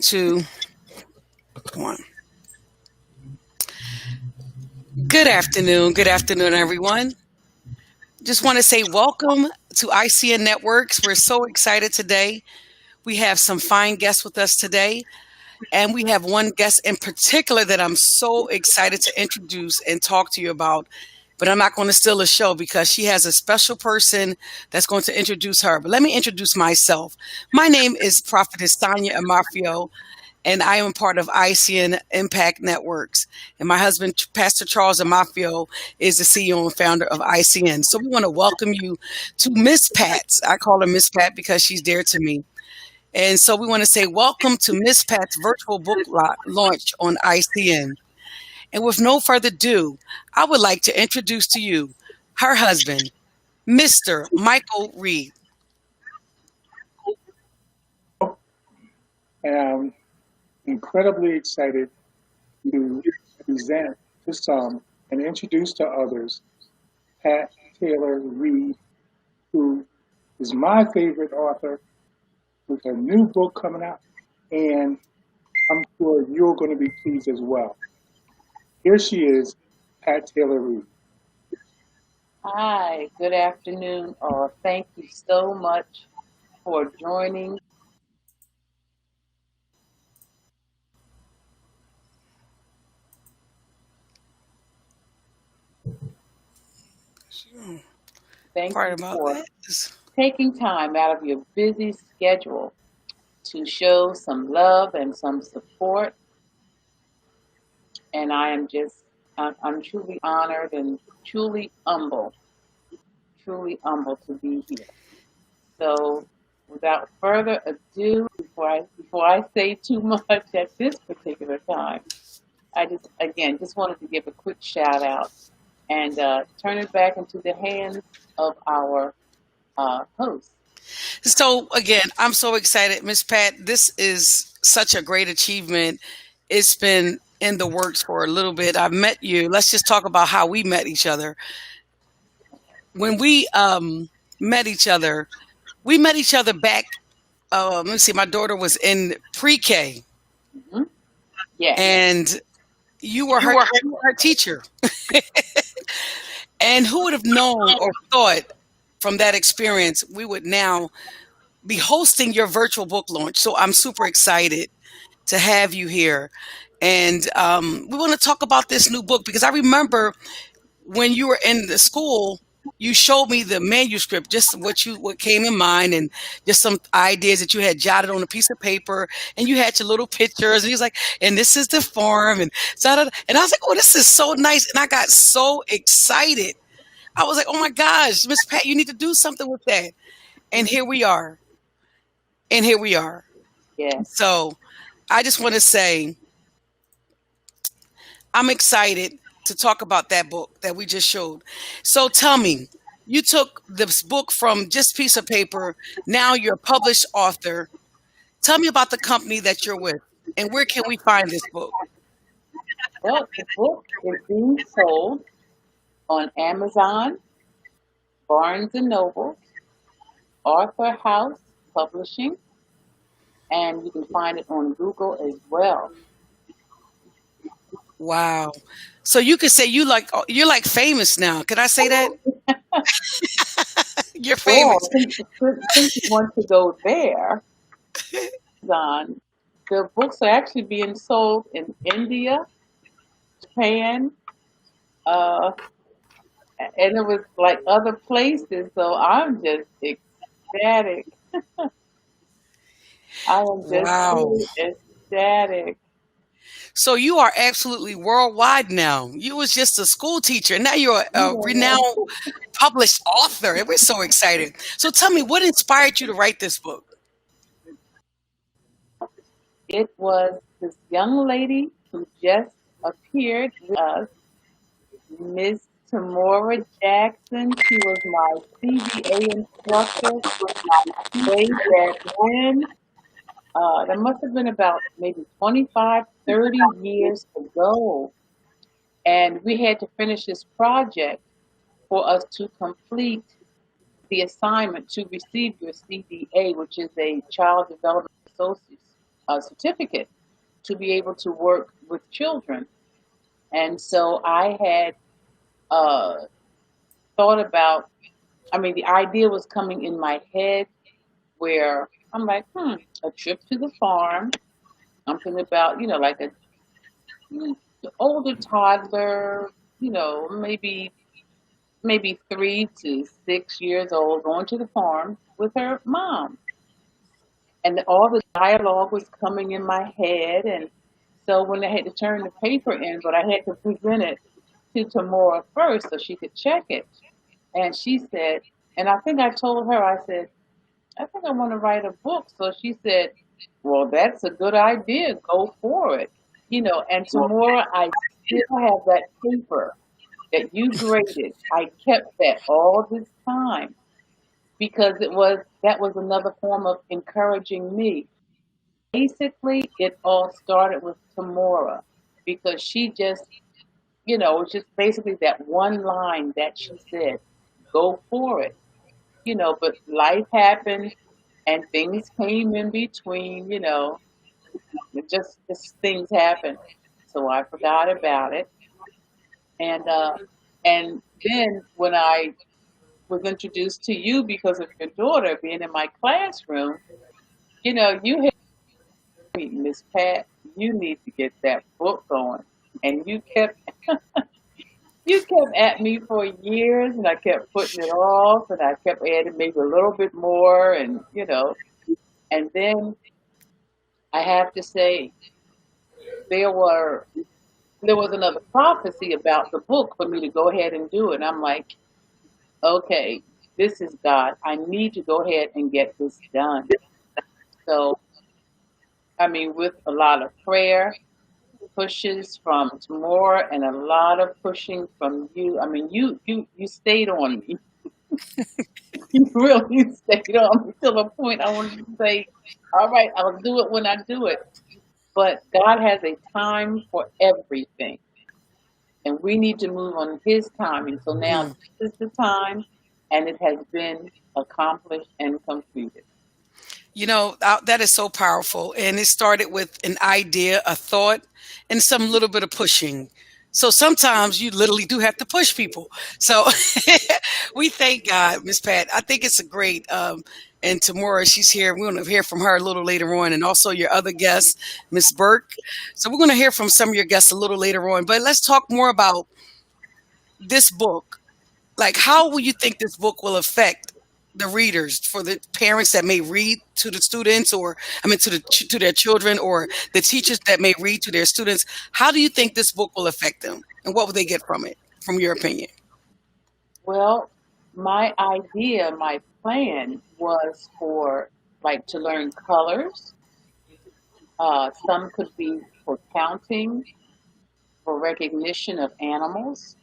Two, one. Good afternoon, everyone. Just want to say welcome to ICN Networks. We're so excited today. We have some fine guests with us today, and we have one guest in particular that I'm so excited to introduce and talk to you about. But I'm not going to steal the show because she has a special person that's going to introduce her. But let me introduce myself. My name is Prophetess Tanya Amafio, and I am part of ICN Impact Networks. And my husband, Pastor Charles Amafio, is the CEO and founder of ICN. So we want to welcome you to Miss Pat's. I call her Miss Pat because she's dear to me. And so we want to say welcome to Miss Pat's virtual book launch on ICN. And with no further ado, I would like to introduce to you her husband, Mr. Michael Reid. And I'm incredibly excited to present to some and introduce to others Pat Taylor Reid, who is my favorite author with a new book coming out, and I'm sure you're going to be pleased as well. Here she is, Pat Taylor Reid. Hi, good afternoon, or thank you so much for joining. Thank Part you about for that is taking time out of your busy schedule to show some love and some support. And I'm truly honored and truly humble to be here. So, without further ado, before I say too much at this particular time, I just wanted to give a quick shout out and turn it back into the hands of our host. so again, I'm so excited, Miss Pat. This is such a great achievement. It's been in the works for a little bit. I met you. Let's just talk about how we met each other. When we met each other, we met each other back. Let me see. My daughter was in pre-K, Hmm. Yes. and you were her teacher. And who would have known or thought from that experience we would now be hosting your virtual book launch? So I'm super excited to have you here. And we want to talk about this new book because I remember when you were in the school, you showed me the manuscript, just what came in mind, and just some ideas that you had jotted on a piece of paper, and you had your little pictures, and he was like, "And this is the form," and so, and I was like, "Oh, this is so nice," and I got so excited. I was like, "Oh my gosh, Miss Pat, you need to do something with that." And here we are, and here we are. Yes. So I just want to say I'm excited to talk about that book that we just showed. So tell me, you took this book from just piece of paper. Now you're a published author. Tell me about the company that you're with and where can we find this book? Well, the book is being sold on Amazon, Barnes and Noble, Arthur House Publishing, and you can find it on Google as well. Wow. So you could say you're like famous now. Can I say that? You're Well, famous. since you want to go there, Amazon, the books are actually being sold in India, Japan, uh, and it was like other places. So I'm just ecstatic. I am just Wow. truly ecstatic. So you are absolutely worldwide now. You was just a school teacher. Now you're a Yeah. renowned published author, and we're so excited. So tell me, what inspired you to write this book? It was this young lady who just appeared with us, Miss Tamora Jackson. She was my CBA instructor way back when. That must have been about maybe 25, 30 years ago. And we had to finish this project for us to complete the assignment to receive your CDA, which is a Child Development Associate. a certificate to be able to work with children. And so I had uh, thought about, I mean, the idea was coming in my head where I'm like, a trip to the farm. I'm thinking about, like a older toddler, maybe 3 to 6 years old, going to the farm with her mom. And all the dialogue was coming in my head. And so when I had to turn the paper in, but I had to present it to Tamora first so she could check it. And she said, and I think I told her, I said, I think I want to write a book. So she said, well, that's a good idea. Go for it. And Tamora, I still have that paper that you graded. I kept that all this time because that was another form of encouraging me. Basically, it all started with Tamora because she just, it was just basically that one line that she said, go for it. But life happened and things came in between, just things happened. So I forgot about it. And then when I was introduced to you because of your daughter being in my classroom, you had me, Miss Pat, you need to get that book going. And you kept at me for years, and I kept putting it off, and I kept adding maybe a little bit more, and then I have to say there were there was another prophecy about the book for me to go ahead and do it. And I'm like, okay, this is God. I need to go ahead and get this done. So, I mean, with a lot of prayer, pushes from Tamora, and a lot of pushing from you. I mean, you stayed on me. You really stayed on me to the point I wanted to say, all right, I'll do it when I do it. But God has a time for everything, and we need to move on His timing. So now Mm. this is the time, and it has been accomplished and completed. That is so powerful. And it started with an idea, a thought, and some little bit of pushing. So sometimes you literally do have to push people. So we thank God, Miss Pat. I think it's a great. And Tamora, she's here. We're going to hear from her a little later on, and also your other guest, Miss Burke. So we're going to hear from some of your guests a little later on. But let's talk more about this book. Like, how will you think this book will affect the readers, for the parents that may read to the students, or I mean to their children, or the teachers that may read to their students? How do you think this book will affect them, and what will they get from it, from your opinion? Well, my plan was for like to learn colors. Some could be for counting, for recognition of animals.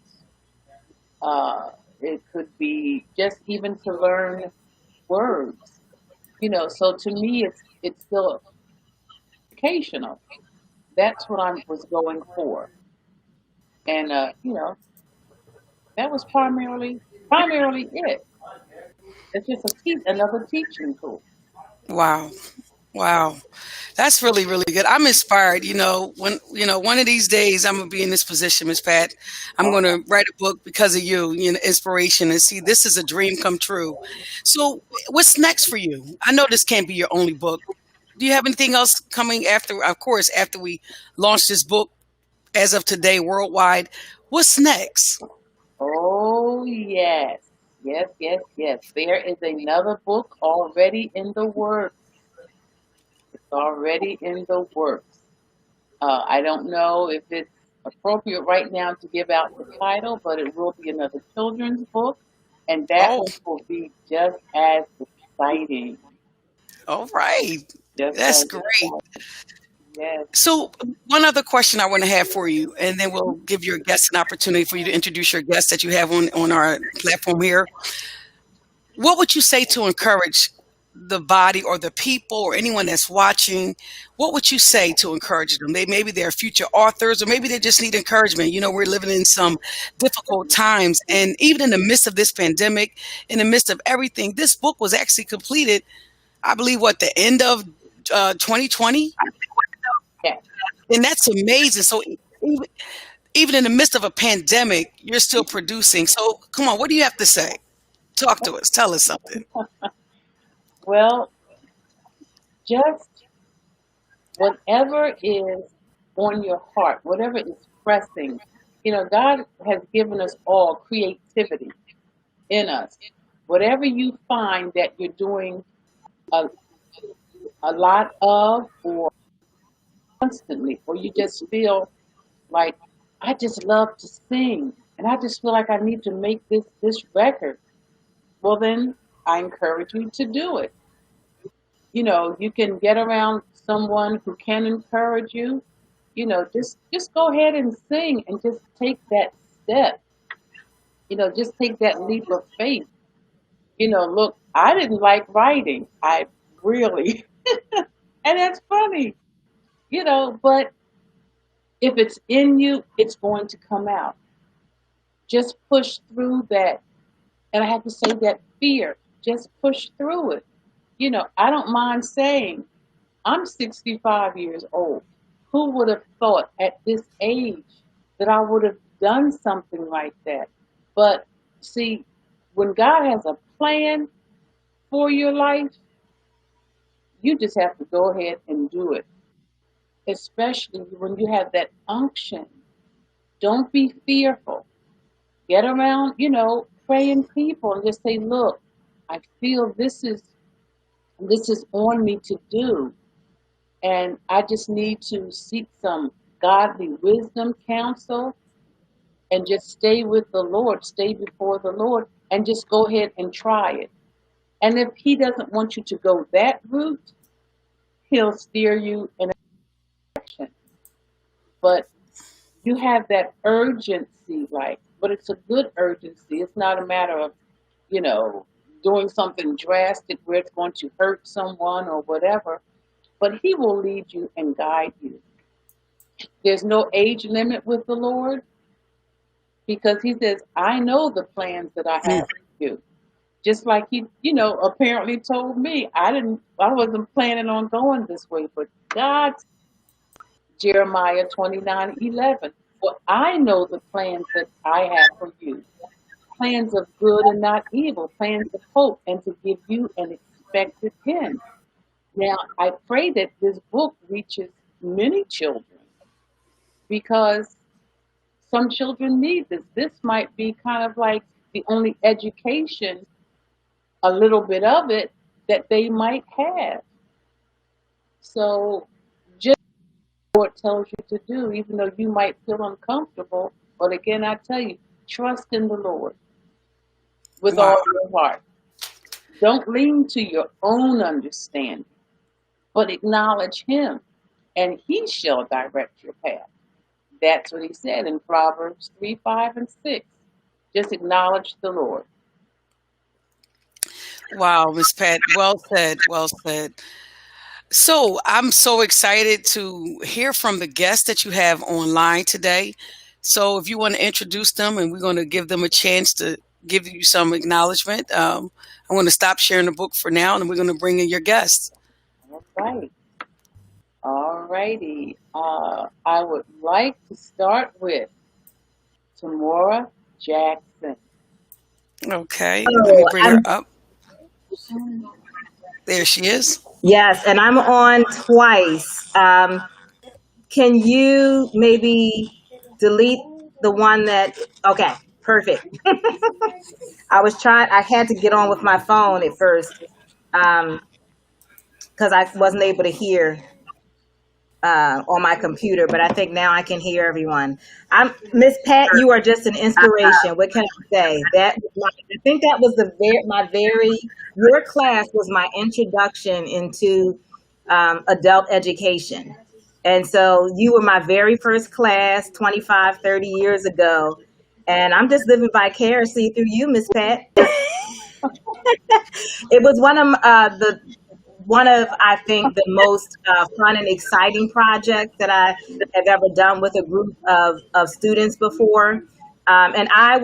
It could be just even to learn words. So to me, it's still educational. That's what I was going for, and that was primarily it. It's just another teaching tool. Wow. Wow. That's really, really good. I'm inspired. One of these days I'm gonna be in this position, Miss Pat. I'm gonna write a book because of you, inspiration, and see, this is a dream come true. So what's next for you? I know this can't be your only book. Do you have anything else coming after, of course, after we launch this book as of today worldwide? What's next? Oh yes, yes, yes, yes. There is another book already in the works. It's already in the works. I don't know if it's appropriate right now to give out the title, but it will be another children's book, and that Oh, one will be just as exciting. all right. Just That's as great. exciting. Yes. So, one other question I want to have for you, and then we'll give your guests an opportunity for you to introduce your guests that you have on our platform here. What would you say to encourage the body or the people or anyone that's watching? What would you say to encourage them? Maybe they're future authors, or maybe they just need encouragement. We're living in some difficult times, and even in the midst of this pandemic, in the midst of everything, this book was actually completed. I believe, what, the end of 2020. And that's amazing. So even, even in the midst of a pandemic, you're still producing. So come on, what do you have to say? Talk to us. Tell us something. Well, just whatever is on your heart, whatever is pressing, God has given us all creativity in us. Whatever you find that you're doing a, a lot of or constantly, or you just feel like, I just love to sing and I just feel like I need to make this record. Well, then I encourage you to do it. You can get around someone who can encourage you. Just go ahead and sing and just take that step. Just take that leap of faith. Look, I didn't like writing. I really, and that's funny. But if it's in you, it's going to come out. Just push through that. And I have to say that fear, just push through it. I don't mind saying I'm 65 years old. Who would have thought at this age that I would have done something like that? But see, when God has a plan for your life, you just have to go ahead and do it, especially when you have that unction. Don't be fearful. Get around, praying people and just say, look, I feel this is on me to do. And I just need to seek some godly wisdom, counsel, and just stay with the Lord, stay before the Lord, and just go ahead and try it. And if He doesn't want you to go that route, He'll steer you in a direction. But you have that urgency, but it's a good urgency. It's not a matter of, you know, doing something drastic where it's going to hurt someone or whatever. But He will lead you and guide you. There's no age limit with the Lord because He says, I know the plans that I Mm. have for you. Just like He, apparently told me, I wasn't planning on going this way, but God, Jeremiah 29:11. For I know the plans that I have for you, plans of good and not evil, plans of hope, and to give you an expected end. Now, I pray that this book reaches many children because some children need this. This might be kind of like the only education, a little bit of it, that they might have. So, just what it tells you to do, even though you might feel uncomfortable. But again, I tell you, trust in the Lord with all Wow. your heart. Don't lean to your own understanding, but acknowledge Him, and He shall direct your path. That's what He said in Proverbs 3, 5, and 6. Just acknowledge the Lord. Wow, Miss Pat. Well said. Well said. So I'm so excited to hear from the guests that you have online today. So if you want to introduce them and we're going to give them a chance to give you some acknowledgement, I'm going to stop sharing the book for now and we're going to bring in your guests. All right. All righty. I would like to start with Tamora Jackson. Okay, let me Oh, bring her up. There she is. yes, and I'm on twice. Can you maybe delete the one that? Okay, perfect. I had to get on with my phone at first because I wasn't able to hear on my computer, but I think now I can hear everyone. I'm Miss Pat. You are just an inspiration. What can I say? I think that was your class was my introduction into adult education, and so you were my very first class 25, 30 years ago, and I'm just living vicariously through you, Miss Pat. It was one of I think the most fun and exciting projects that I have ever done with a group of students before, and I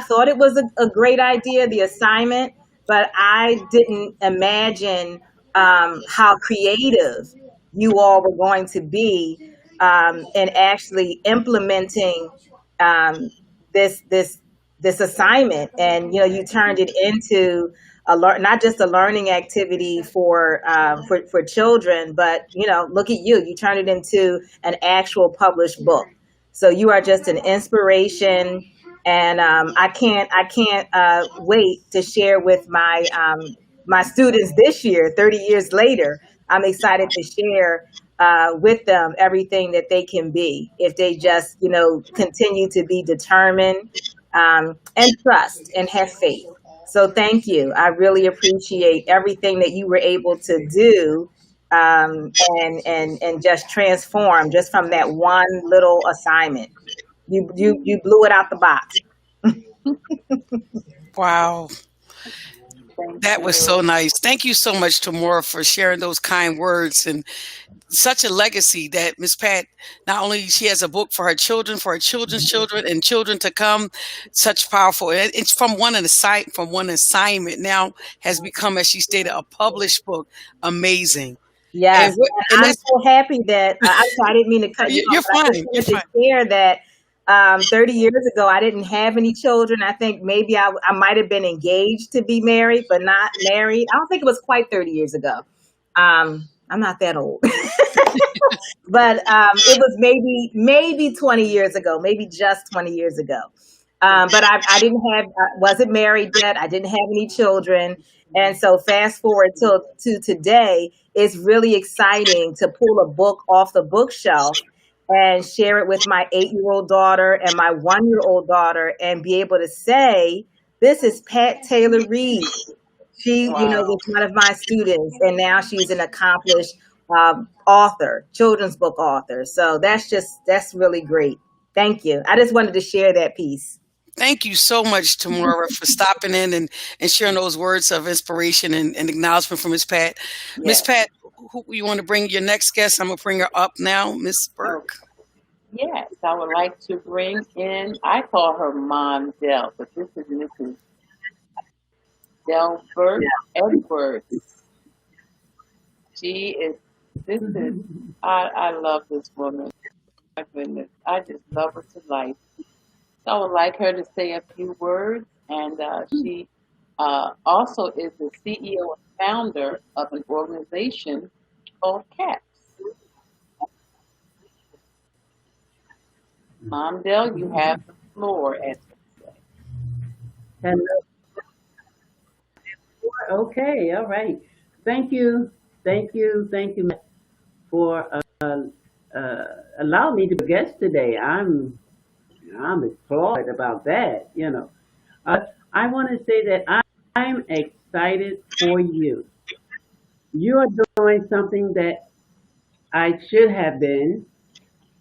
thought it was a great idea, the assignment, but I didn't imagine how creative you all were going to be in actually implementing um, this this assignment, and you turned it into not just a learning activity for children, but look at you turned it into an actual published book. So you are just an inspiration, and I can't wait to share with my students this year, 30 years later. I'm excited to share with them everything that they can be if they just continue to be determined, and trust and have faith. So thank you. I really appreciate everything that you were able to do, and just transform just from that one little assignment. You blew it out the box. Wow. Thank That was so you. nice. Thank you so much, Tamora, for sharing those kind words and such a legacy that Miss Pat, not only she has a book for her children, for her children's children, and children to come. Such powerful. It's from one assignment now has become, as she stated, a published book. Amazing. And Yes, what? and And I'm that's so happy that I'm sorry, I didn't mean to cut you off, you're but I just fine. You're wanted to fine. share that 30 years ago I didn't have any children. I think maybe I might have been engaged to be married, but not married. I don't think it was quite 30 years ago. I'm not that old. But it was maybe 20 years ago, maybe just 20 years ago. But I didn't have, I wasn't married yet. I didn't have any children. And so fast forward to today, it's really exciting to pull a book off the bookshelf and share it with my 8-year-old daughter and my 1-year-old daughter, and be able to say, this is Pat Taylor Reid. She, Wow. was one of my students, and now she's an accomplished author, children's book author. So that's really great. Thank you. I just wanted to share that piece. Thank you so much, Tamara, for stopping in and sharing those words of inspiration and acknowledgement from Miss Pat. Miss Yes. Pat, who you want to bring your next guest? I'm gonna bring her up now, Miss Oh, Burke. yes. I would like to bring in, I call her Mom Dell, but this is Mrs. Delbert Edwards. She is, this is, I love this woman. My goodness. I just love her to life. So I would like her to say a few words. And she also is the CEO and founder of an organization called CAPS. Mom Dell, you have the floor, as they say. Hello. Okay. All right. Thank you. Thank you for allowing me to be a guest today. I'm applauded about that. I want to say that I'm excited for you. You are doing something that I should have been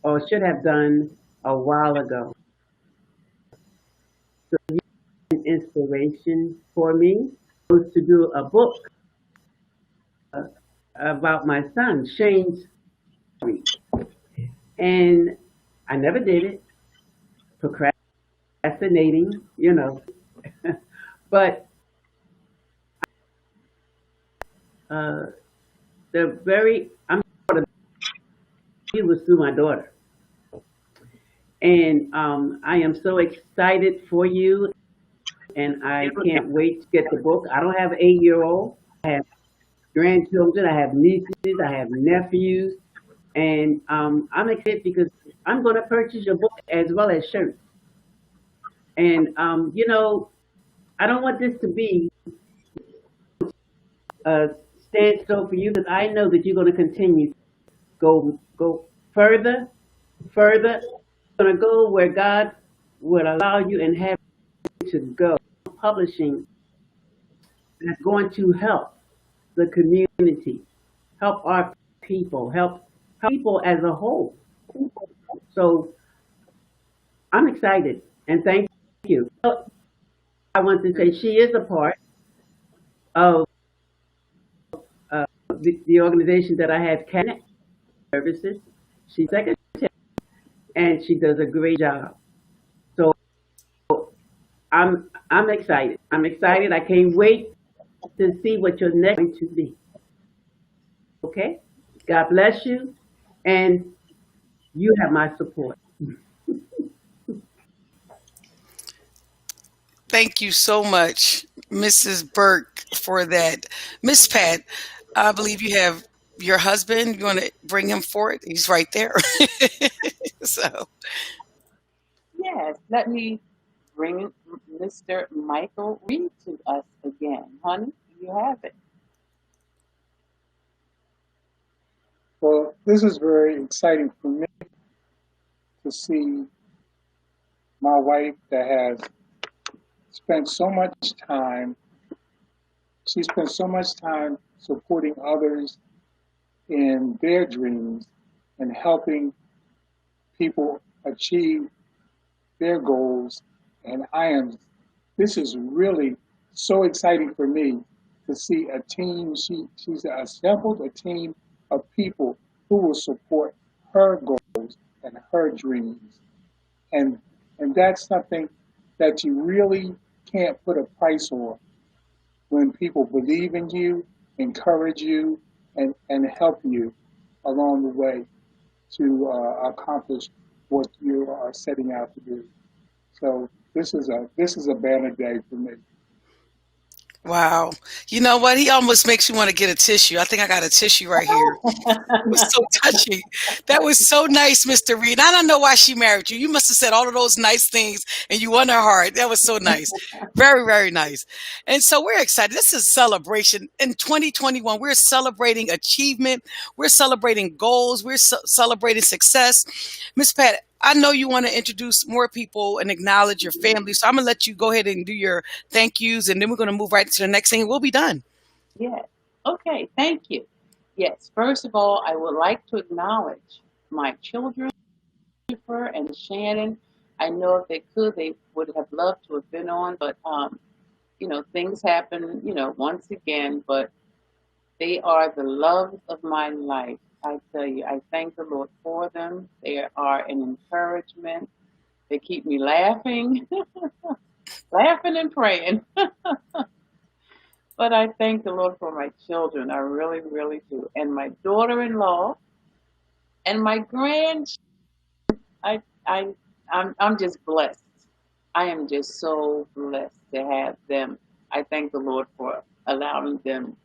or should have done a while ago. An inspiration for me was to do a book about my son, Shane's story. And I never did it, procrastinating. But uh, I'm proud of it was through my daughter. And I am so excited for you, and I can't wait to get the book. I don't have an 8-year-old. I have grandchildren, I have nieces, I have nephews, and I'm excited because I'm going to purchase your book as well as shirts. And I don't want this to be a standstill for you, because I know that you're going to continue to go further, further. You're going to go where God would allow you and have you to go. Publishing that's going to help the community, help our people, help people as a whole. So I'm excited, and thank you. I want to say she is a part of the organization that I have, Cabinet Services. She's secretary, and she does a great job. So I'm excited. I'm excited. I can't wait to see what your next going to be. Okay? God bless you, and you have my support. Thank you so much, Mrs. Burke, for that. Miss Pat, I believe you have your husband. You want to bring him forward? He's right there. So, Yes, let me bring Mr. Michael Reed to us again. Honey, you have it. Well, this is very exciting for me to see my wife that has spent so much time, she spent so much time supporting others in their dreams and helping people achieve their goals. And this is really so exciting for me to see a team. She's assembled a team of people who will support her goals and her dreams. And, and that's something that you really can't put a price on when people believe in you, encourage you, and help you along the way to accomplish what you are setting out to do. So this is a banner day for me. wow. You know what? He almost makes you want to get a tissue. I think I got a tissue right here. Was so touching. That was so nice, Mr. Reed. I don't know why she married you. You must have said all of those nice things and you won her heart. That was so nice. Very, very nice. And so we're excited. This is celebration. In 2021, we're celebrating achievement. We're celebrating goals. We're celebrating success. Miss Pat, I know you want to introduce more people and acknowledge your family. So I'm going to let you go ahead and do your thank yous, and then we're going to move right to the next thing and we'll be done. Yes. Okay, thank you. Yes, first of all, I would like to acknowledge my children, Christopher and Shannon. I know if they could, they would have loved to have been on, but things happen, once again, but they are the love of my life. I tell you, I thank the Lord for them. They are an encouragement. They keep me laughing, laughing and praying. But I thank the Lord for my children. I really, really do. And my daughter-in-law and my grandchildren. I, I, I'm just blessed. I am just so blessed to have them. I thank the Lord for allowing them,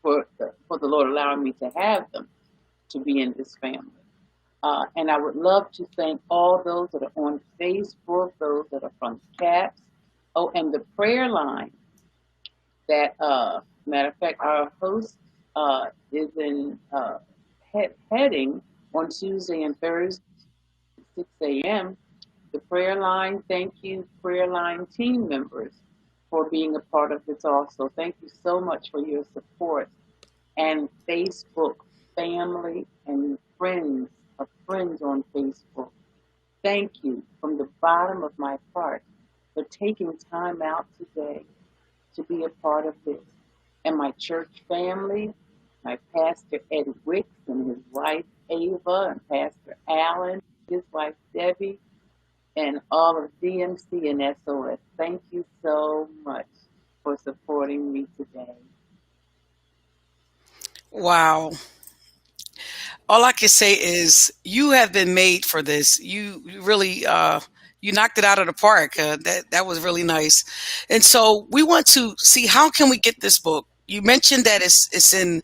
for the Lord allowing me to have them to be in this family. And I would love to thank all those that are on Facebook, those that are from CAPS. Oh, and the prayer line that, matter of fact, our host is in heading on Tuesday and Thursday, 6 a.m. The prayer line, thank you, prayer line team members, for being a part of this also. Thank you so much for your support. And Facebook family and friends of friends on Facebook. Thank you from the bottom of my heart for taking time out today to be a part of this. And my church family, my pastor Ed Wicks and his wife Ava, and Pastor Allen, his wife Debbie, and all of DMC and SOS. Thank you so much for supporting me today. Wow. All I can say is you have been made for this. You really you knocked it out of the park. That was really nice. And so we want to see how can we get this book. You mentioned that it's in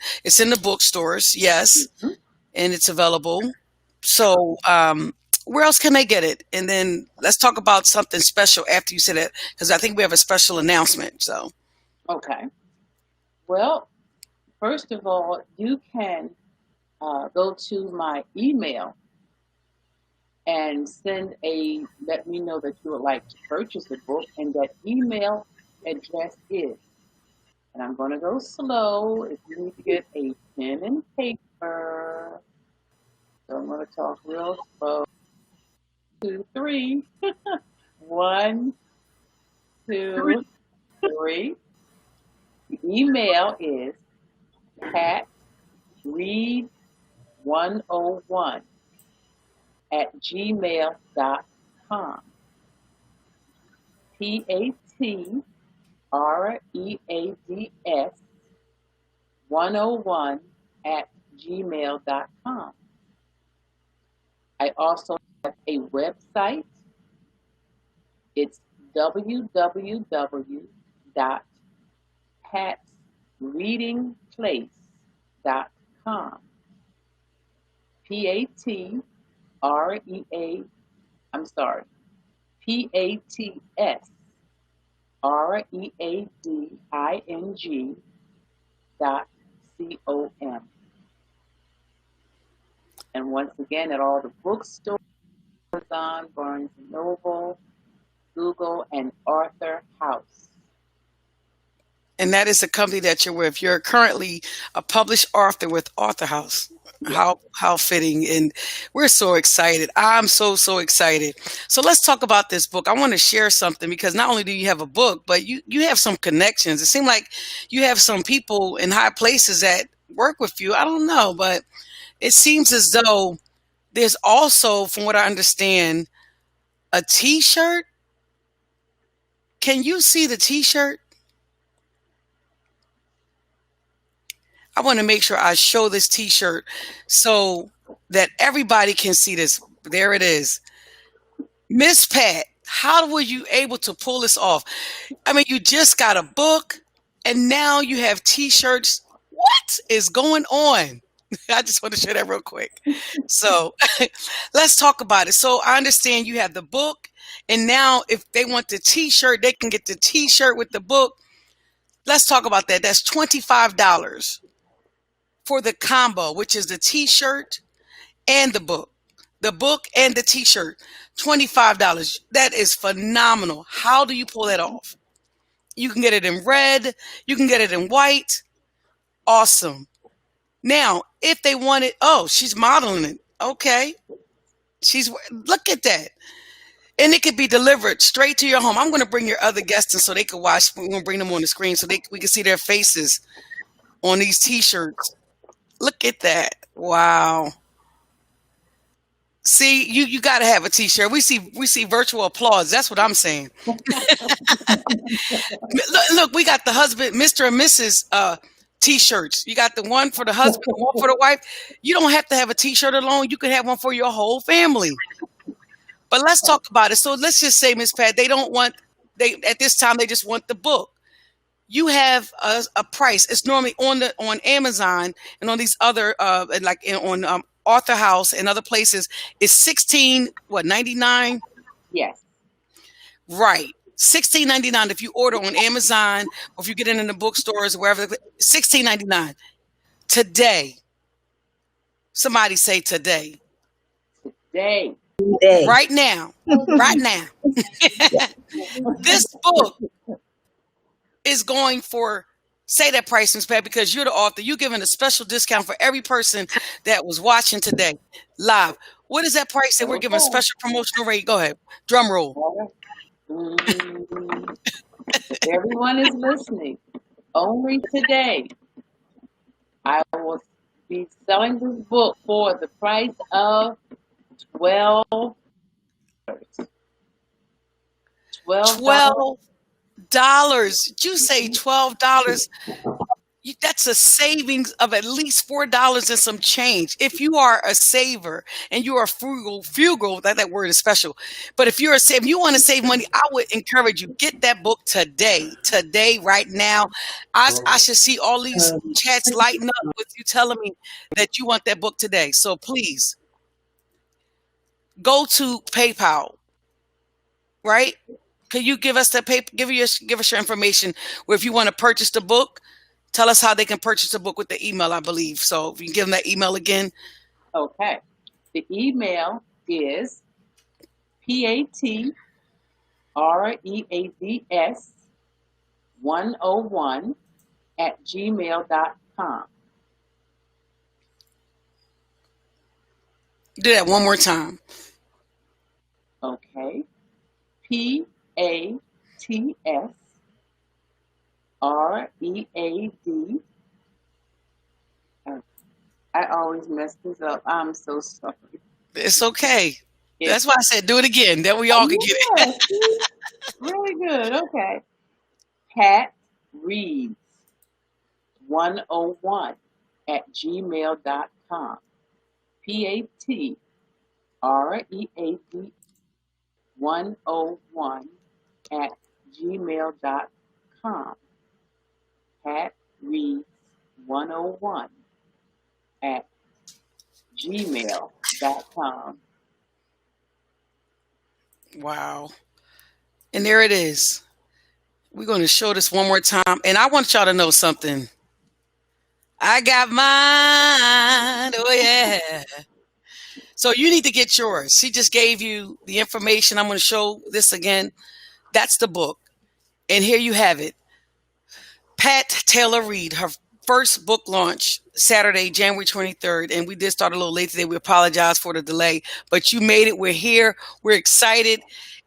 the bookstores, yes, Mhm. and it's available. So where else can they get it? And then let's talk about something special after you said it, because I think we have a special announcement. So Okay. Well, first of all, you can go to my email and let me know that you would like to purchase the book, and that email address is, and I'm going to go slow if you need to get a pen and paper. So I'm going to talk real slow. 2, 3. 1, 2, 3. The email is patread101 at gmail.com. PATREADS 101 at gmail.com. I also have a website. It's www.patsreadingplace.com. P-A-T-R-E-A, I'm sorry, PATSREADING.com. And once again, at all the bookstores, Amazon, Barnes& and Noble, Google, and Arthur House. And that is the company that you're with. You're currently a published author with Author House. Yes. How fitting. And we're so excited. I'm so excited. So let's talk about this book. I want to share something because not only do you have a book, but you have some connections. It seems like you have some people in high places that work with you. I don't know, but it seems as though there's also, from what I understand, a t-shirt. Can you see the t-shirt? I want to make sure I show this t-shirt so that everybody can see this. There it is. Miss Pat, how were you able to pull this off? I mean, you just got a book and now you have t-shirts. What is going on? I just want to share that real quick. So let's talk about it. So I understand you have the book, and now if they want the t-shirt, they can get the t-shirt with the book. Let's talk about that. That's $25 for the combo, which is the t-shirt and the book. The book and the t-shirt, $25. That is phenomenal. How do you pull that off? You can get it in red. You can get it in white. Awesome. Now, if they want it, oh, she's modeling it. Okay. Look at that. And it could be delivered straight to your home. I'm going to bring your other guests in so they can watch. We're going to bring them on the screen so we can see their faces on these t-shirts. Look at that. Wow. See, you got to have a t-shirt. We see virtual applause. That's what I'm saying. Look, we got the husband, Mr. and Mrs. T-shirts. You got the one for the husband, one for the wife. You don't have to have a t-shirt alone. You can have one for your whole family. But let's talk about it. So let's just say, Miss Pat, they at this time they just want the book. You have a price. It's normally on Amazon and on these other on Author House and other places. It's $16.99. Yes. Right. $16.99 if you order on Amazon or if you get it in the bookstores or wherever. $16.99 today. Somebody say today. Today. Right now. Right now. This book is going for, say that price, Ms. Pat, because you're the author. You're giving a special discount for every person that was watching today live. What is that price that we're giving a special promotional rate? Go ahead. Drum roll. Everyone is listening. Only today, I will be selling this book for the price of $12. $12. Did you say $12? That's a savings of at least $4 and some change. If you are a saver and you are frugal, that word is special. But if you're a saver, you want to save money, I would encourage you, get that book today, right now. I should see all these chats lighting up with you telling me that you want that book today. So please go to PayPal, right? Can you give us the paper? Give us your information where if you want to purchase the book, tell us how they can purchase the book with the email, I believe. So if you can give them that email again. Okay. The email is patreads101@gmail.com. Do that one more time. Okay. PATSREAD. I always mess this up. I'm so sorry. It's okay. That's why I said do it again. That we all can get it. Really good. Okay. Pat Reads 101 at gmail.com. PATREAD 101 at gmail.com. Pat Reads 101 at gmail.com. Wow. And there it is. We're going to show this one more time. And I want y'all to know something. I got mine. Oh, yeah. So you need to get yours. She just gave you the information. I'm going to show this again. That's the book. And here you have it. Pat Taylor Reid, her first book launch Saturday, January 23rd. And we did start a little late today. We apologize for the delay, but you made it. We're here. We're excited.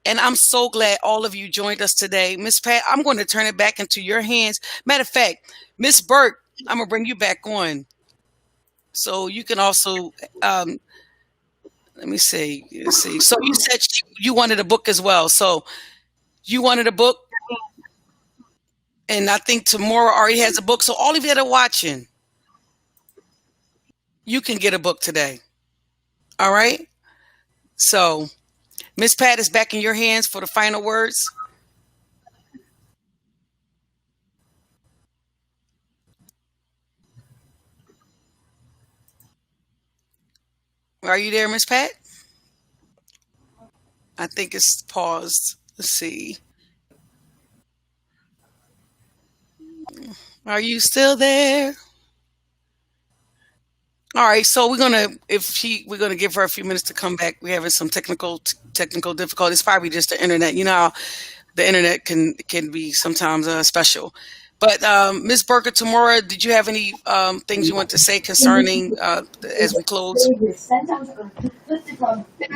And I'm so glad all of you joined us today. Miss Pat, I'm going to turn it back into your hands. Matter of fact, Miss Burke, I'm going to bring you back on. So you can also, let me see. Let's see. So you said you wanted a book as well. So you wanted a book? And I think Tamora already has a book. So all of you that are watching, you can get a book today. All right? So Miss Pat is back in your hands for the final words. Are you there, Miss Pat? I think it's paused. Let's see. Are you still there? All right, so we're gonna give her a few minutes to come back. We're having some technical difficulties. Probably just the internet. You know how the internet can be sometimes special. But Ms. Burker, Tamora, did you have any things you want to say concerning as we close?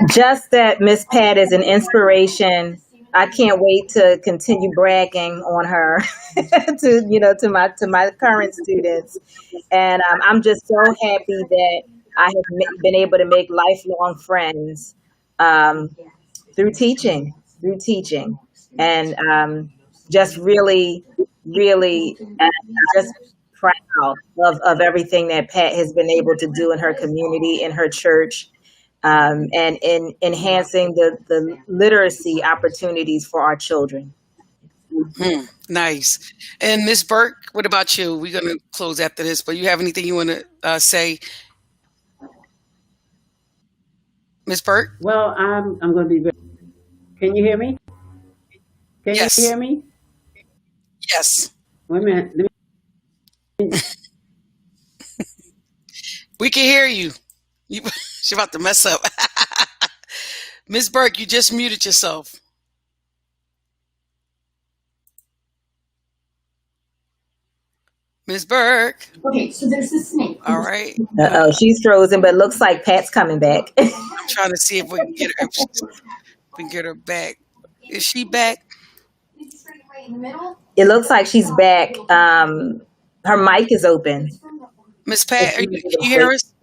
Just that Miss Pat is an inspiration. I can't wait to continue bragging on her to my current students, and I'm just so happy that I have been able to make lifelong friends um, through teaching, and just really, really just proud of everything that Pat has been able to do in her community, in her church, and in enhancing the literacy opportunities for our children. Nice. And Ms. Burke, what about you? We're going to close after this, but you have anything you want to say, Ms. Burke? Well, I'm going to be very. Can you hear me? Can you Yes. hear me? Yes. Wait a minute. We can hear you. She's about to mess up. Ms. Burke, you just muted yourself. Ms. Burke. Okay, so there's a snake. All right. Oh, she's frozen, but looks like Pat's coming back. I'm trying to see if we can get her. If we can get her back. Is she back? It looks like she's back. Her mic is open. Miss If Pat, you can can you hear us?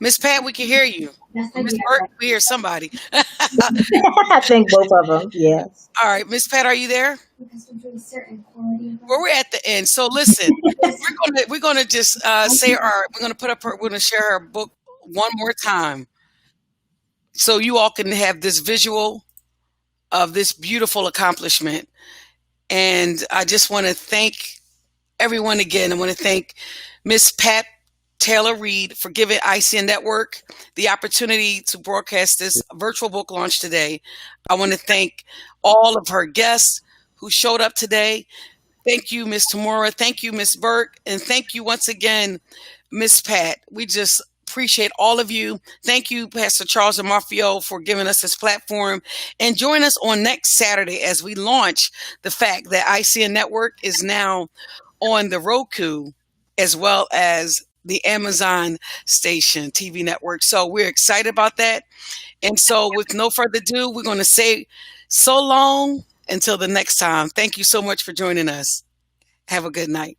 Miss Pat, we can hear you. Miss Burke, we hear somebody. I think both of them. Yes. All right, Miss Pat, are you there? Well, we're at the end. So listen, we're gonna just say we're gonna we're gonna share her book one more time, so you all can have this visual of this beautiful accomplishment. And I just want to thank everyone again. I want to thank Miss Pat Taylor Reid for giving ICN Network the opportunity to broadcast this virtual book launch today. I want to thank all of her guests who showed up today. Thank you, Miss Tamora. Thank you, Miss Burke. And thank you once again, Miss Pat. We just appreciate all of you. Thank you, Pastor Charles and Marfio, for giving us this platform. And join us on next Saturday as we launch the fact that ICN Network is now on the Roku as well as the Amazon station TV network. So we're excited about that. And so with no further ado, we're going to say so long until the next time. Thank you so much for joining us. Have a good night.